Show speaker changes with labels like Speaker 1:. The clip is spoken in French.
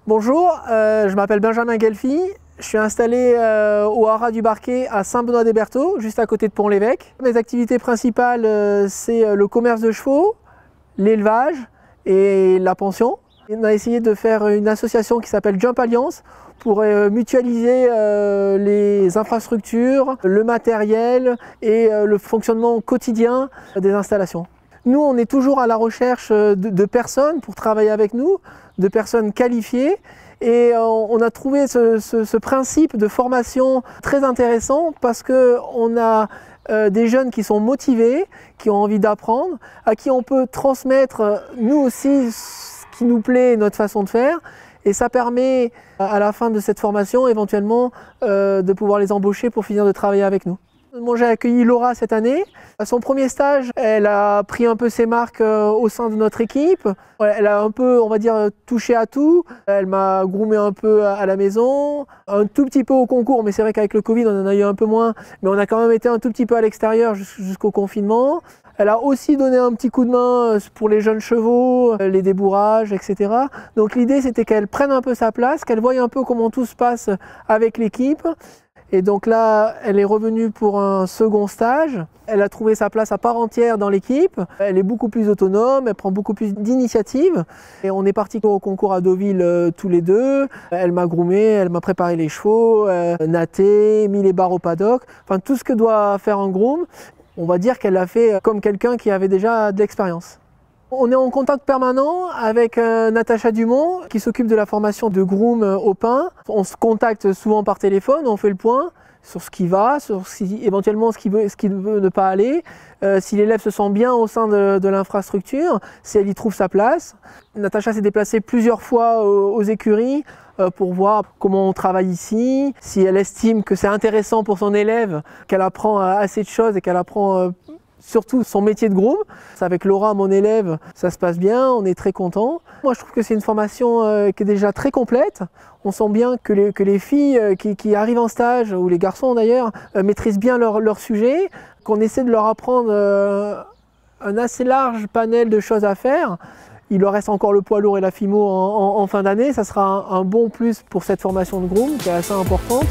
Speaker 1: Bonjour, je m'appelle Benjamin Guelfi, je suis installé au Haras du Barquet à Saint-Benoît-des-Bertaux, juste à côté de Pont-l'Évêque. Mes activités principales, c'est le commerce de chevaux, l'élevage et la pension. On a essayé de faire une association qui s'appelle Jump Alliance pour mutualiser les infrastructures, le matériel et le fonctionnement quotidien des installations. Nous, on est toujours à la recherche de personnes pour travailler avec nous, de personnes qualifiées. Et on a trouvé ce principe de formation très intéressant parce qu'on a des jeunes qui sont motivés, qui ont envie d'apprendre, à qui on peut transmettre nous aussi ce qui nous plaît, notre façon de faire. Et ça permet à la fin de cette formation éventuellement de pouvoir les embaucher pour finir de travailler avec nous. Moi, j'ai accueilli Laura cette année. À son premier stage, elle a pris un peu ses marques au sein de notre équipe. Elle a un peu, on va dire, touché à tout. Elle m'a groomé un peu à la maison, un tout petit peu au concours, mais c'est vrai qu'avec le Covid, on en a eu un peu moins. Mais on a quand même été un tout petit peu à l'extérieur jusqu'au confinement. Elle a aussi donné un petit coup de main pour les jeunes chevaux, les débourrages, etc. Donc l'idée, c'était qu'elle prenne un peu sa place, qu'elle voie un peu comment tout se passe avec l'équipe. Et donc là, elle est revenue pour un second stage. Elle a trouvé sa place à part entière dans l'équipe. Elle est beaucoup plus autonome, elle prend beaucoup plus d'initiative. Et on est parti au concours à Deauville tous les deux. Elle m'a groomé, elle m'a préparé les chevaux, natté, mis les barres au paddock. Enfin, tout ce que doit faire un groom. On va dire qu'elle l'a fait comme quelqu'un qui avait déjà de l'expérience. On est en contact permanent avec Natacha Dumont qui s'occupe de la formation de groom au pain. On se contacte souvent par téléphone, on fait le point sur ce qui va, sur éventuellement ce qui veut ne pas aller, si l'élève se sent bien au sein de l'infrastructure, si elle y trouve sa place. Natacha s'est déplacée plusieurs fois aux écuries pour voir comment on travaille ici, si elle estime que c'est intéressant pour son élève, qu'elle apprend assez de choses et qu'elle apprend surtout son métier de groom. Avec Laura, mon élève, ça se passe bien, on est très contents. Moi, je trouve que c'est une formation qui est déjà très complète. On sent bien que les filles qui arrivent en stage, ou les garçons d'ailleurs, maîtrisent bien leur sujet, qu'on essaie de leur apprendre un assez large panel de choses à faire. Il leur reste encore le poids lourd et la FIMO en fin d'année. Ça sera un bon plus pour cette formation de groom qui est assez importante.